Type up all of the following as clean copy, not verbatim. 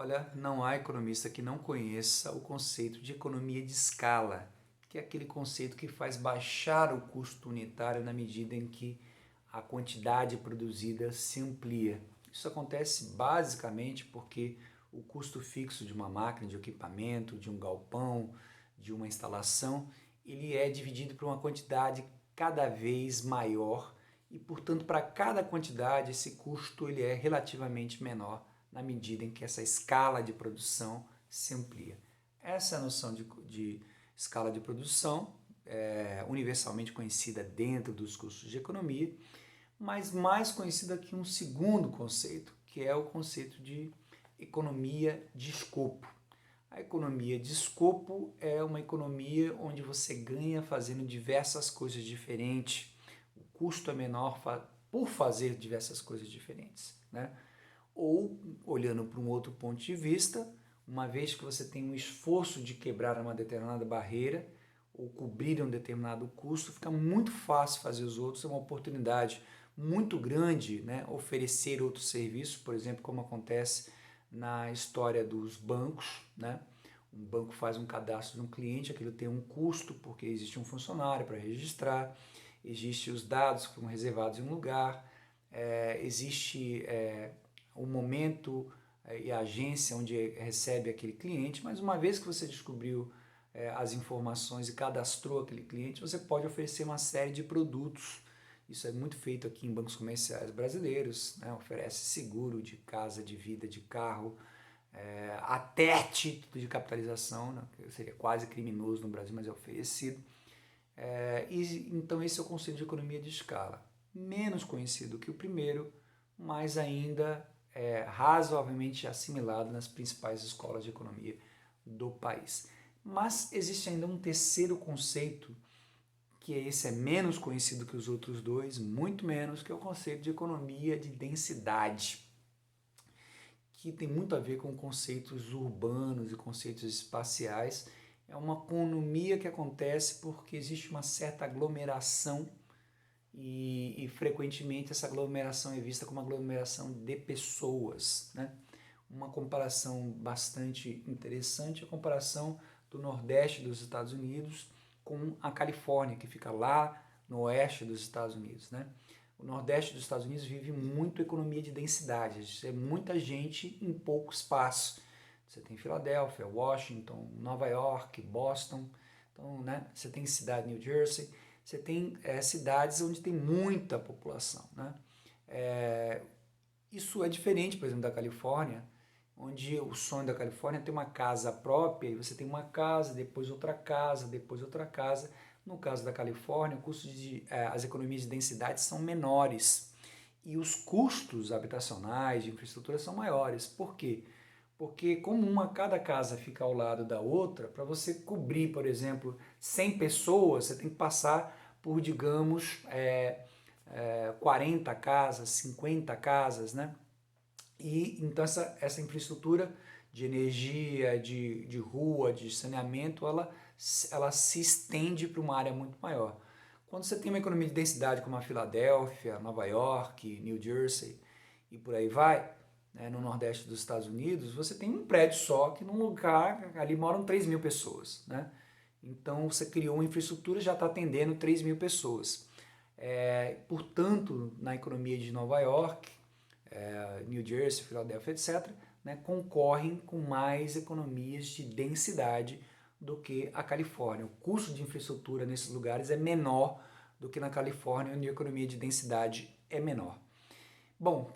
Olha, não há economista que não conheça o conceito de economia de escala, que é aquele conceito que faz baixar o custo unitário na medida em que a quantidade produzida se amplia. Isso acontece basicamente porque o custo fixo de uma máquina, de um equipamento, de um galpão, de uma instalação, ele é dividido por uma quantidade cada vez maior e, portanto, para cada quantidade esse custo ele é relativamente menor na medida em que essa escala de produção se amplia. Essa é a noção de escala de produção, universalmente conhecida dentro dos cursos de economia, mas mais conhecida que um segundo conceito, que é o conceito de economia de escopo. A economia de escopo é uma economia onde você ganha fazendo diversas coisas diferentes. O custo é menor por fazer diversas coisas diferentes, né? Ou, olhando para um outro ponto de vista, uma vez que você tem um esforço de quebrar uma determinada barreira ou cobrir um determinado custo, fica muito fácil fazer os outros, é uma oportunidade muito grande, né, oferecer outros serviços, por exemplo, como acontece na história dos bancos, né? Um banco faz um cadastro de um cliente, aquilo tem um custo, porque existe um funcionário para registrar, existem os dados que foram reservados em um lugar, existe o momento e a agência onde recebe aquele cliente, mas uma vez que você descobriu as informações e cadastrou aquele cliente, você pode oferecer uma série de produtos. Isso é muito feito aqui em bancos comerciais brasileiros, né? Oferece seguro de casa, de vida, de carro, até título de capitalização, né? Que seria quase criminoso no Brasil, mas é oferecido. Então esse é o conceito de economia de escala, menos conhecido que o primeiro, mas ainda razoavelmente assimilado nas principais escolas de economia do país. Mas existe ainda um terceiro conceito, que esse é menos conhecido que os outros dois, muito menos, que é o conceito de economia de densidade, que tem muito a ver com conceitos urbanos e conceitos espaciais. É uma economia que acontece porque existe uma certa aglomeração e frequentemente essa aglomeração é vista como uma aglomeração de pessoas, né? Uma comparação bastante interessante é a comparação do Nordeste dos Estados Unidos com a Califórnia, que fica lá no oeste dos Estados Unidos, né? O Nordeste dos Estados Unidos vive muito economia de densidade, é muita gente em pouco espaço. Você tem Filadélfia, Washington, Nova York, Boston, então, né? Você tem cidade New Jersey, você tem cidades onde tem muita população, né? Isso é diferente, por exemplo, da Califórnia, onde o sonho da Califórnia é ter uma casa própria, e você tem uma casa, depois outra casa, depois outra casa. No caso da Califórnia, as economias de densidade são menores e os custos habitacionais, de infraestrutura, são maiores. Por quê? Porque como cada casa fica ao lado da outra, para você cobrir, por exemplo, 100 pessoas, você tem que passar por, digamos, 40 casas, 50 casas, né? E então essa infraestrutura de energia, de rua, de saneamento, ela se estende para uma área muito maior. Quando você tem uma economia de densidade como a Filadélfia, Nova York, New Jersey e por aí vai, né, no Nordeste dos Estados Unidos, você tem um prédio só que num lugar, ali moram 3 mil pessoas, né? Então você criou uma infraestrutura, já está atendendo 3 mil pessoas. Portanto, na economia de Nova York, New Jersey, Filadélfia, etc., né, concorrem com mais economias de densidade do que a Califórnia. O custo de infraestrutura nesses lugares é menor do que na Califórnia, onde a economia de densidade é menor. Bom,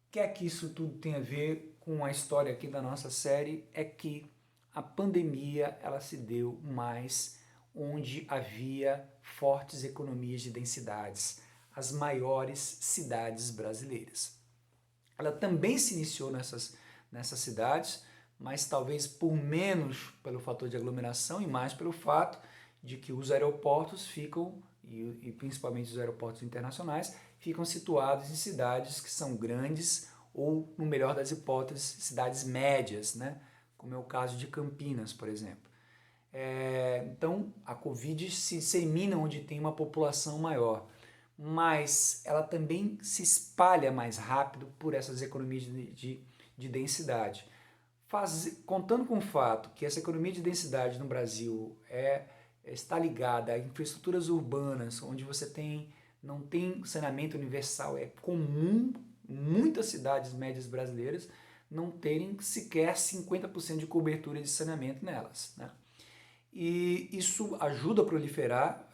o que é que isso tudo tem a ver com a história aqui da nossa série? É que a pandemia ela se deu mais onde havia fortes economias de densidades, as maiores cidades brasileiras. Ela também se iniciou nessas cidades, mas talvez por menos pelo fator de aglomeração e mais pelo fato de que os aeroportos ficam, e principalmente os aeroportos internacionais, ficam situados em cidades que são grandes ou, no melhor das hipóteses, cidades médias, né? Como é o caso de Campinas, por exemplo. Então, a Covid se dissemina onde tem uma população maior, mas ela também se espalha mais rápido por essas economias de densidade. Contando com o fato que essa economia de densidade no Brasil está ligada a infraestruturas urbanas, onde não tem saneamento universal, é comum muitas cidades médias brasileiras não terem sequer 50% de cobertura de saneamento nelas, né? E isso ajuda a proliferar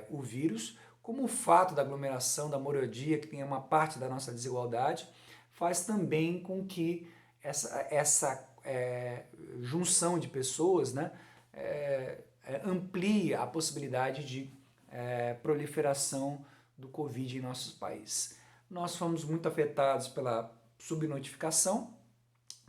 o vírus, como o fato da aglomeração, da moradia, que tem uma parte da nossa desigualdade, faz também com que essa junção de pessoas, né, amplie a possibilidade de proliferação do Covid em nossos países. Nós fomos muito afetados pela subnotificação,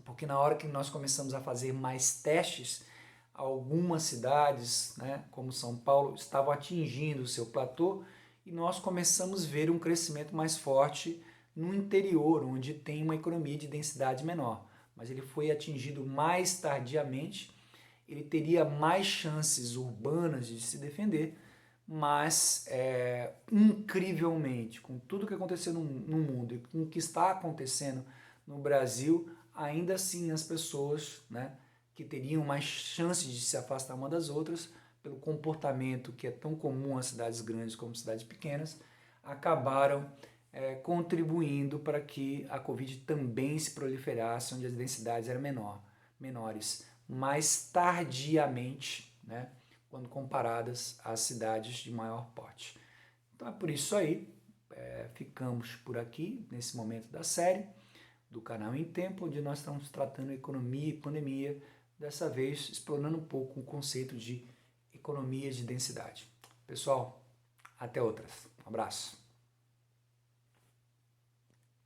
porque na hora que nós começamos a fazer mais testes, algumas cidades, né, como São Paulo, estavam atingindo o seu platô e nós começamos a ver um crescimento mais forte no interior, onde tem uma economia de densidade menor. Mas ele foi atingido mais tardiamente, ele teria mais chances urbanas de se defender, mas incrivelmente, com tudo que aconteceu no mundo e com o que está acontecendo no Brasil, ainda assim as pessoas, né, que teriam mais chances de se afastar uma das outras, pelo comportamento que é tão comum às cidades grandes como cidades pequenas, acabaram contribuindo para que a Covid também se proliferasse onde as densidades eram menores, mais tardiamente, né, quando comparadas às cidades de maior porte. Então é por isso aí, ficamos por aqui nesse momento da série do Canal em Tempo, onde nós estamos tratando economia e pandemia, dessa vez explorando um pouco o conceito de economia de densidade. Pessoal, até outras. Um abraço.